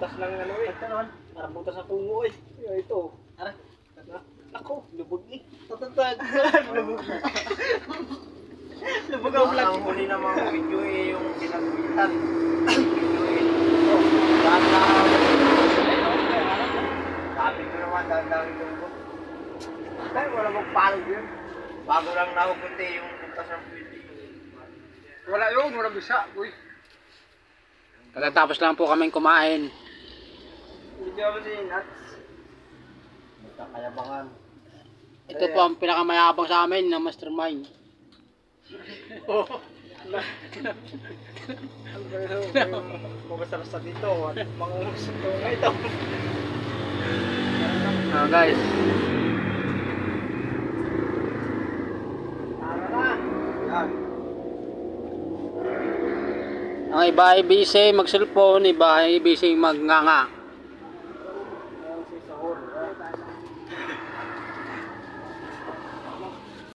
butas ng ano eh. Parang butas ng tungo eh. Ito. Ara. Ako, lubog eh. Tatatag. Lubog. Lubog ang vlog. Ang huli ng mga video eh, yung ginagwitan. Video eh. Sabi ko naman, dahil lubog. Dahil wala magpalog yun. Bago lang nahugot eh, yung butas ng video. Wala yun, wala bisa. Uy. Katatapos lang po kaming kumain. Hindi ako si Nuts. Magkakayabangan. Ito po ang pinakamayabang sa amin na mastermind. Magasarasa dito. Mga usap ko nga ito. Guys. Tara na. Yan. Ang iba ay busy mag-cellphone, iba ay busy magnganga. Ayan si Sahur.